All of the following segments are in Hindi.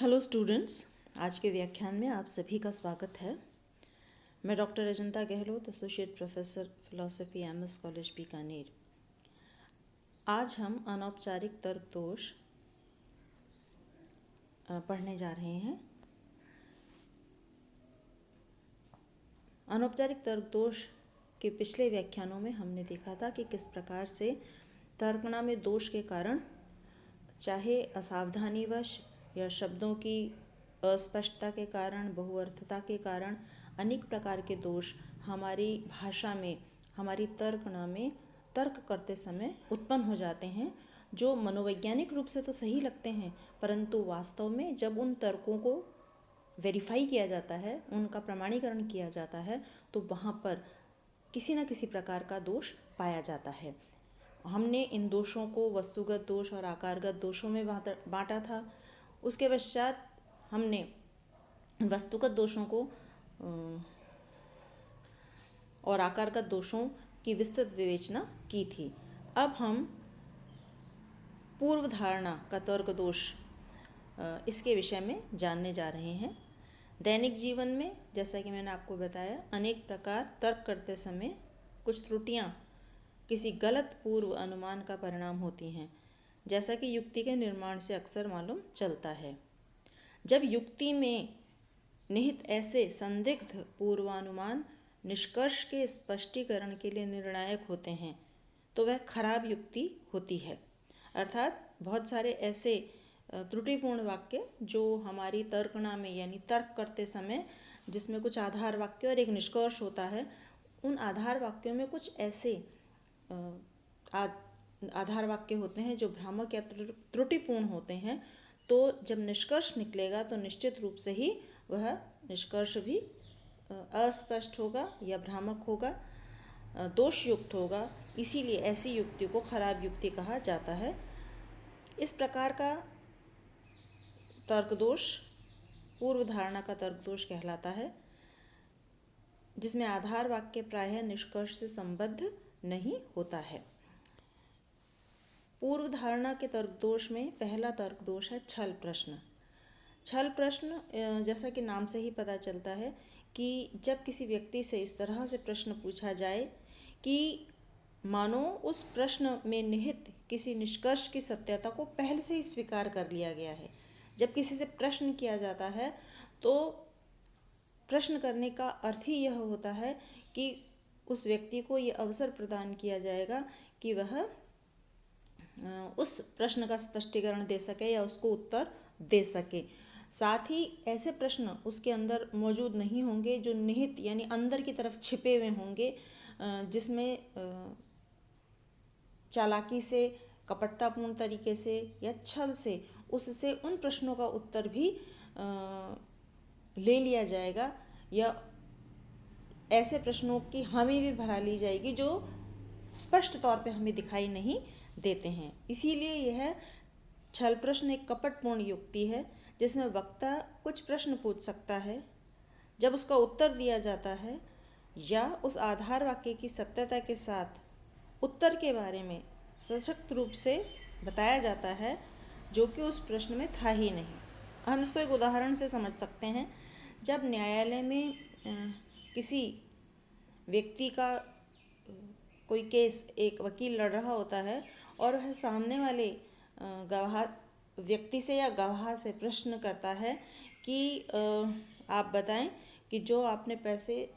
हेलो स्टूडेंट्स, आज के व्याख्यान में आप सभी का स्वागत है। मैं doctor Ajanta Gehlot, associate professor philosophy, MS college Bikaner. आज हम अनौपचारिक तर्क दोष पढ़ने जा रहे हैं। अनौपचारिक तर्क दोष के पिछले व्याख्यानों में हमने देखा था कि किस प्रकार से तर्कना में दोष के कारण, चाहे असावधानीवश या शब्दों की अस्पष्टता के कारण, बहुअर्थता के कारण, अनेक प्रकार के दोष हमारी भाषा में, हमारी तर्कना में तर्क करते समय उत्पन्न हो जाते हैं, जो मनोवैज्ञानिक रूप से तो सही लगते हैं, परंतु वास्तव में जब उन तर्कों को वेरीफाई किया जाता है, उनका प्रमाणीकरण किया जाता है, तो वहाँ पर किसी न किसी प्रकार का दोष पाया जाता है। हमने इन दोषों को वस्तुगत दोष और आकारगत दोषों में बांटा था। उसके पश्चात हमने वस्तुगत दोषों को और आकारगत दोषों की विस्तृत विवेचना की थी। अब हम पूर्व धारणा का तर्क दोष इसके विषय में जानने जा रहे हैं। दैनिक जीवन में, जैसा कि मैंने आपको बताया, अनेक प्रकार तर्क करते समय कुछ त्रुटियां किसी गलत पूर्व अनुमान का परिणाम होती हैं, जैसा कि युक्ति के निर्माण से अक्सर मालूम चलता है। जब युक्ति में निहित ऐसे संदिग्ध पूर्वानुमान निष्कर्ष के स्पष्टीकरण के लिए निर्णायक होते हैं, तो वह खराब युक्ति होती है। अर्थात बहुत सारे ऐसे त्रुटिपूर्ण वाक्य जो हमारी तर्कना में, यानी तर्क करते समय, जिसमें कुछ आधार वाक्य और एक निष्कर्ष होता है, उन आधार वाक्यों में कुछ ऐसे आधार वाक्य होते हैं जो भ्रामक या त्रुटिपूर्ण होते हैं। तो जब निष्कर्ष निकलेगा तो निश्चित रूप से ही वह निष्कर्ष भी अस्पष्ट होगा या भ्रामक होगा, दोषयुक्त होगा। इसीलिए ऐसी युक्ति को खराब युक्ति कहा जाता है। इस प्रकार का तर्क दोष पूर्व धारणा का तर्क दोष कहलाता है, जिसमें आधार वाक्य प्रायः निष्कर्ष से संबद्ध नहीं होता है। पूर्व धारणा के तर्क दोष में पहला तर्क दोष है छल प्रश्न। छल प्रश्न, जैसा कि नाम से ही पता चलता है कि जब किसी व्यक्ति से इस तरह से प्रश्न पूछा जाए कि मानो उस प्रश्न में निहित किसी निष्कर्ष की सत्यता को पहले से ही स्वीकार कर लिया गया है। जब किसी से प्रश्न किया जाता है तो प्रश्न करने का अर्थ ही यह होता है कि उस व्यक्ति को ये अवसर प्रदान किया जाएगा कि वह उस प्रश्न का स्पष्टीकरण दे सके या उसको उत्तर दे सके। साथ ही ऐसे प्रश्न उसके अंदर मौजूद नहीं होंगे जो निहित, यानी अंदर की तरफ छिपे हुए होंगे, जिसमें चालाकी से, कपटतापूर्ण तरीके से या छल से उससे उन प्रश्नों का उत्तर भी ले लिया जाएगा, या ऐसे प्रश्नों की हामी भी भरा ली जाएगी जो स्पष्ट तौर पे हमें दिखाई नहीं देते हैं। इसीलिए यह छल प्रश्न एक कपटपूर्ण युक्ति है, जिसमें वक्ता कुछ प्रश्न पूछ सकता है, जब उसका उत्तर दिया जाता है या उस आधार वाक्य की सत्यता के साथ उत्तर के बारे में सशक्त रूप से बताया जाता है जो कि उस प्रश्न में था ही नहीं। हम इसको एक उदाहरण से समझ सकते हैं। जब न्यायालय में किसी व्यक्ति का कोई केस एक वकील लड़ रहा होता है और वह सामने वाले गवाह व्यक्ति से या गवाह से प्रश्न करता है कि आप बताएं कि जो आपने पैसे,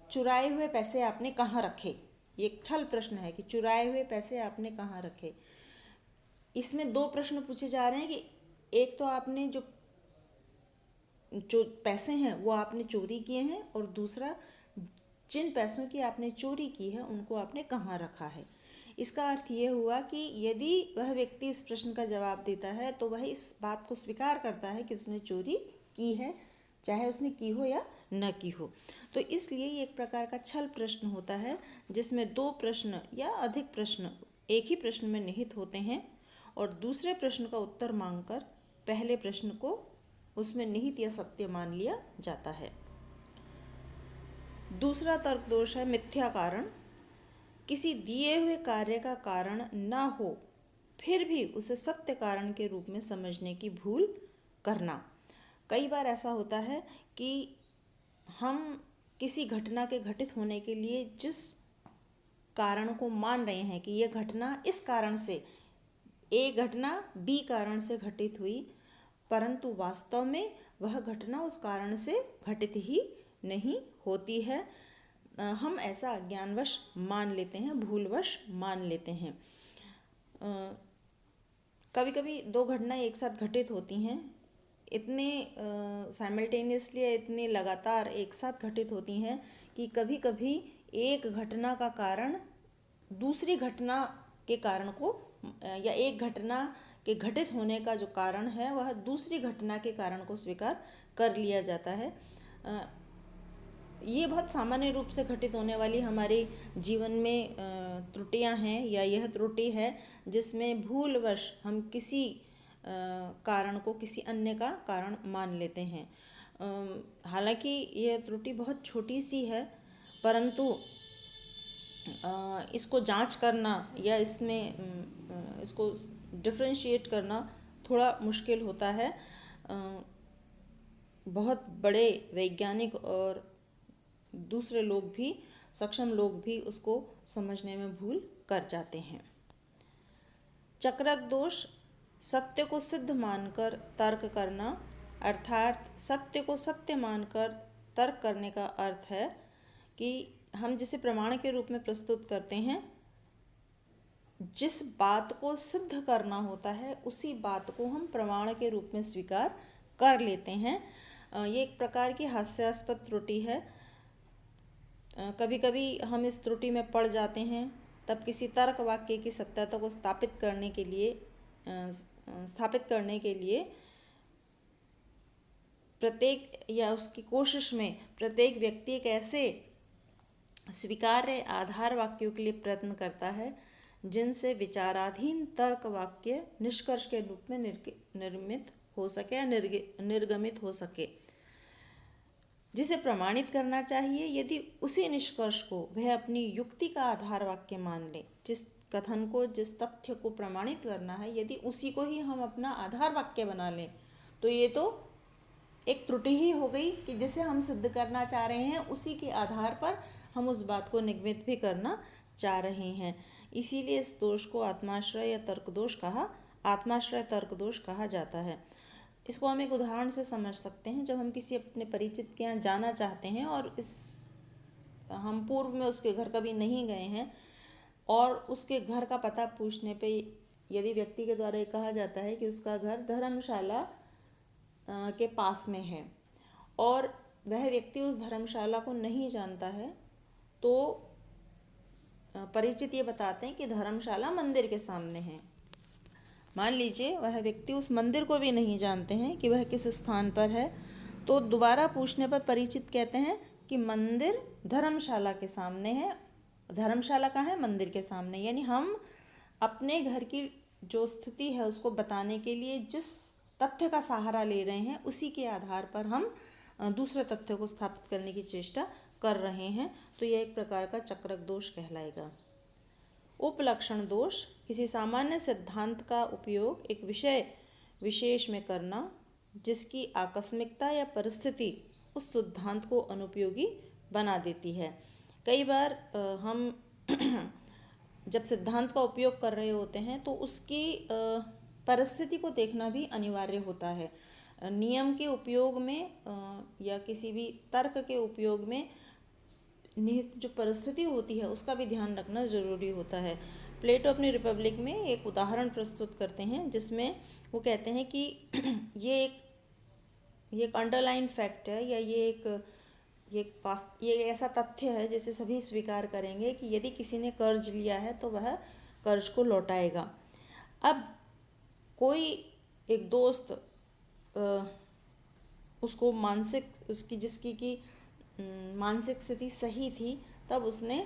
चुराए हुए पैसे आपने कहाँ रखे। ये एक छल प्रश्न है कि चुराए हुए पैसे आपने कहाँ रखे। इसमें दो प्रश्न पूछे जा रहे हैं कि एक तो आपने जो पैसे हैं वो आपने चोरी किए हैं, और दूसरा जिन पैसों की आपने चोरी की है उनको आपने कहाँ रखा है। इसका अर्थ ये हुआ कि यदि वह व्यक्ति इस प्रश्न का जवाब देता है तो वह इस बात को स्वीकार करता है कि उसने चोरी की है, चाहे उसने की हो या न की हो। तो इसलिए ये एक प्रकार का छल प्रश्न होता है, जिसमें दो प्रश्न या अधिक प्रश्न एक ही प्रश्न में निहित होते हैं और दूसरे प्रश्न का उत्तर मांगकर पहले प्रश्न को उसमें निहित या सत्य मान लिया जाता है। दूसरा तर्क दोष है मिथ्या कारण। किसी दिए हुए कार्य का कारण न हो फिर भी उसे सत्य कारण के रूप में समझने की भूल करना। कई बार ऐसा होता है कि हम किसी घटना के घटित होने के लिए जिस कारण को मान रहे हैं कि यह घटना इस कारण से, ए घटना बी कारण से घटित हुई, परंतु वास्तव में वह घटना उस कारण से घटित ही नहीं होती है। हम ऐसा अज्ञानवश मान लेते हैं, भूलवश मान लेते हैं। कभी कभी दो घटनाएं एक साथ घटित होती हैं, इतने साइमल्टेनियसली, इतने लगातार एक साथ घटित होती हैं कि कभी कभी एक घटना का कारण दूसरी घटना के कारण को, या एक घटना के घटित होने का जो कारण है वह दूसरी घटना के कारण को स्वीकार कर लिया जाता है। ये बहुत सामान्य रूप से घटित होने वाली हमारे जीवन में त्रुटियां हैं, या यह त्रुटि है जिसमें भूलवश हम किसी कारण को किसी अन्य का कारण मान लेते हैं। हालांकि यह त्रुटि बहुत छोटी सी है, परंतु इसको जांच करना या इसको डिफरेंशिएट करना थोड़ा मुश्किल होता है। बहुत बड़े वैज्ञानिक और दूसरे लोग भी, सक्षम लोग भी उसको समझने में भूल कर जाते हैं। चक्रक दोष, सत्य को सिद्ध मानकर तर्क करना, अर्थात सत्य को सत्य मानकर तर्क करने का अर्थ है कि हम जिसे प्रमाण के रूप में प्रस्तुत करते हैं, जिस बात को सिद्ध करना होता है उसी बात को हम प्रमाण के रूप में स्वीकार कर लेते हैं। ये एक प्रकार की हास्यास्पद त्रुटि है। कभी कभी हम इस त्रुटि में पड़ जाते हैं, तब किसी तर्क वाक्य की सत्यता को स्थापित करने के लिए प्रत्येक, या उसकी कोशिश में प्रत्येक व्यक्ति एक ऐसे स्वीकार्य आधार वाक्यों के लिए प्रयत्न करता है जिनसे विचाराधीन तर्क वाक्य निष्कर्ष के रूप में निर्मित हो सके या निर्गमित हो सके, जिसे प्रमाणित करना चाहिए यदि उसी निष्कर्ष को वह अपनी युक्ति का आधार वाक्य मान ले। जिस कथन को, जिस तथ्य को प्रमाणित करना है, यदि उसी को ही हम अपना आधार वाक्य बना लें तो ये तो एक त्रुटि ही हो गई कि जिसे हम सिद्ध करना चाह रहे हैं उसी के आधार पर हम उस बात को निगमित भी करना चाह रहे हैं। इसीलिए इस दोष को आत्माश्रय या तर्क दोष कहा जाता है। इसको हम एक उदाहरण से समझ सकते हैं। जब हम किसी अपने परिचित के यहाँ जाना चाहते हैं और हम पूर्व में उसके घर कभी नहीं गए हैं, और उसके घर का पता पूछने पे यदि व्यक्ति के द्वारा ये कहा जाता है कि उसका घर धर्मशाला के पास में है, और वह व्यक्ति उस धर्मशाला को नहीं जानता है, तो परिचित ये बताते हैं कि धर्मशाला मंदिर के सामने है। मान लीजिए वह व्यक्ति उस मंदिर को भी नहीं जानते हैं कि वह किस स्थान पर है, तो दोबारा पूछने पर परिचित कहते हैं कि मंदिर धर्मशाला के सामने है। धर्मशाला कहाँ है? मंदिर के सामने। यानी हम अपने घर की जो स्थिति है उसको बताने के लिए जिस तथ्य का सहारा ले रहे हैं उसी के आधार पर हम दूसरे तथ्य को स्थापित करने की चेष्टा कर रहे हैं, तो यह एक प्रकार का चक्रक दोष कहलाएगा। उपलक्षण दोष, किसी सामान्य सिद्धांत का उपयोग एक विषय विशेष में करना जिसकी आकस्मिकता या परिस्थिति उस सिद्धांत को अनुपयोगी बना देती है। कई बार हम जब सिद्धांत का उपयोग कर रहे होते हैं तो उसकी परिस्थिति को देखना भी अनिवार्य होता है। नियम के उपयोग में या किसी भी तर्क के उपयोग में निहित जो परिस्थिति होती है उसका भी ध्यान रखना ज़रूरी होता है। प्लेटो अपनी रिपब्लिक में एक उदाहरण प्रस्तुत करते हैं जिसमें वो कहते हैं कि ये एक अंडरलाइन फैक्ट है, या ये ऐसा तथ्य है जिसे सभी स्वीकार करेंगे कि यदि किसी ने कर्ज लिया है तो वह कर्ज को लौटाएगा। अब कोई एक दोस्त उसको जिसकी की मानसिक स्थिति सही थी, तब उसने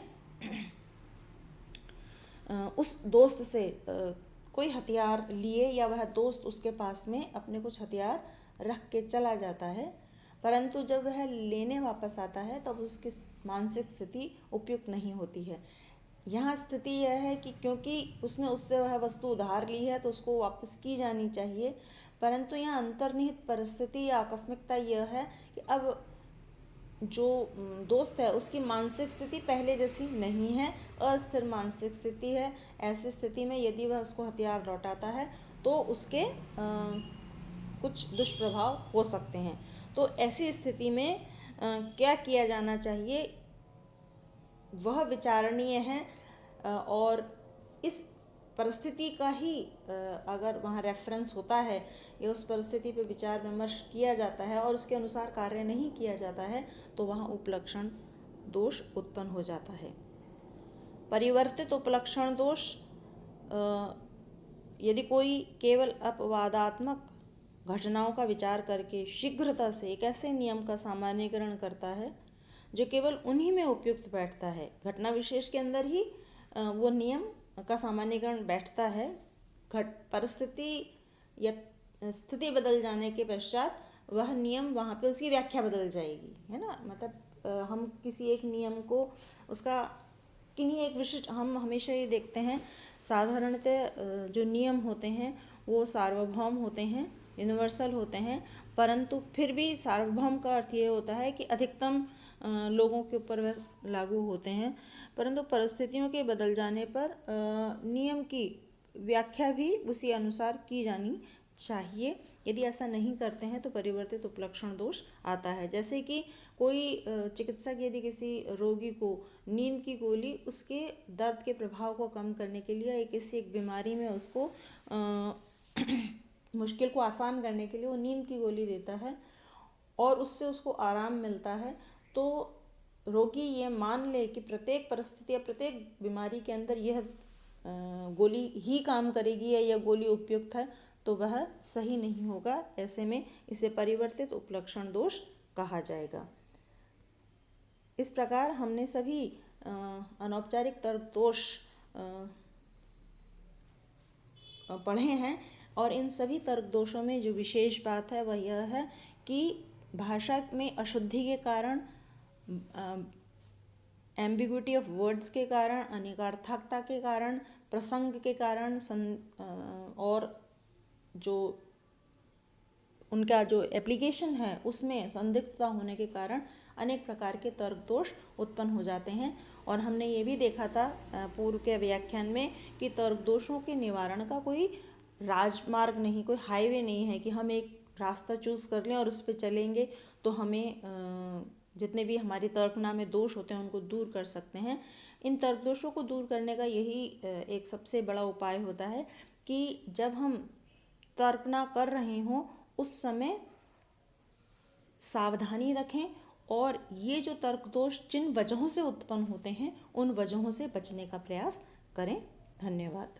उस दोस्त से कोई हथियार लिए, या वह दोस्त उसके पास में अपने कुछ हथियार रख के चला जाता है, परंतु जब वह लेने वापस आता है तब उसकी मानसिक स्थिति उपयुक्त नहीं होती है। यहाँ स्थिति यह है कि क्योंकि उसने उससे वह वस्तु उधार ली है तो उसको वापस की जानी चाहिए, परंतु यहाँ अंतर्निहित परिस्थिति या आकस्मिकता यह है कि अब जो दोस्त है उसकी मानसिक स्थिति पहले जैसी नहीं है, अस्थिर मानसिक स्थिति है। ऐसी स्थिति में यदि वह उसको हथियार लौटाता है तो उसके कुछ दुष्प्रभाव हो सकते हैं। तो ऐसी स्थिति में क्या किया जाना चाहिए वह विचारणीय है, और इस परिस्थिति का ही अगर वहाँ रेफरेंस होता है या उस परिस्थिति पे विचार विमर्श किया जाता है और उसके अनुसार कार्य नहीं किया जाता है तो वहाँ उपलक्षण दोष उत्पन्न हो जाता है। परिवर्तित उपलक्षण दोष, यदि कोई केवल अपवादात्मक घटनाओं का विचार करके शीघ्रता से एक ऐसे नियम का सामान्यीकरण करता है जो केवल उन्हीं में उपयुक्त बैठता है, घटना विशेष के अंदर ही वो नियम का सामान्यीकरण बैठता है, परिस्थिति या स्थिति बदल जाने के पश्चात वह नियम वहाँ पे उसकी व्याख्या बदल जाएगी, है ना। मतलब हम किसी एक नियम को उसका किन्हीं एक विशिष्ट, हम हमेशा ये देखते हैं साधारणतः जो नियम होते हैं वो सार्वभौम होते हैं, यूनिवर्सल होते हैं, परंतु फिर भी सार्वभौम का अर्थ ये होता है कि अधिकतम लोगों के ऊपर वह लागू होते हैं, परंतु परिस्थितियों के बदल जाने पर नियम की व्याख्या भी उसी अनुसार की जानी चाहिए। यदि ऐसा नहीं करते हैं तो परिवर्तित उपलक्षण दोष आता है। जैसे कि कोई चिकित्सक यदि किसी रोगी को नींद की गोली उसके दर्द के प्रभाव को कम करने के लिए या किसी एक बीमारी में उसको मुश्किल को आसान करने के लिए वो नींद की गोली देता है और उससे उसको आराम मिलता है, तो रोगी ये मान ले कि प्रत्येक परिस्थिति या प्रत्येक बीमारी के अंदर यह गोली ही काम करेगी या यह गोली उपयुक्त है, तो वह सही नहीं होगा। ऐसे में इसे परिवर्तित उपलक्षण दोष कहा जाएगा। इस प्रकार हमने सभी अनौपचारिक तर्क दोष पढ़े हैं और इन सभी तर्क दोषों में जो विशेष बात है वह यह है कि भाषा में अशुद्धि के कारण, एम्बिग्विटी ऑफ वर्ड्स के कारण, अनिकार्थकता के कारण, प्रसंग के कारण और जो उनका जो एप्लीकेशन है उसमें संदिग्धता होने के कारण अनेक प्रकार के तर्क दोष उत्पन्न हो जाते हैं। और हमने ये भी देखा था पूर्व के व्याख्यान में कि तर्क दोषों के निवारण का कोई राजमार्ग नहीं, कोई हाईवे नहीं है कि हम एक रास्ता चूज़ कर लें और उस पर चलेंगे तो हमें जितने भी हमारी तर्कना में दोष होते हैं उनको दूर कर सकते हैं। इन तर्क दोषों को दूर करने का यही एक सबसे बड़ा उपाय होता है कि जब हम तर्कना कर रहे हों उस समय सावधानी रखें और ये जो तर्क दोष जिन वजहों से उत्पन्न होते हैं उन वजहों से बचने का प्रयास करें। धन्यवाद।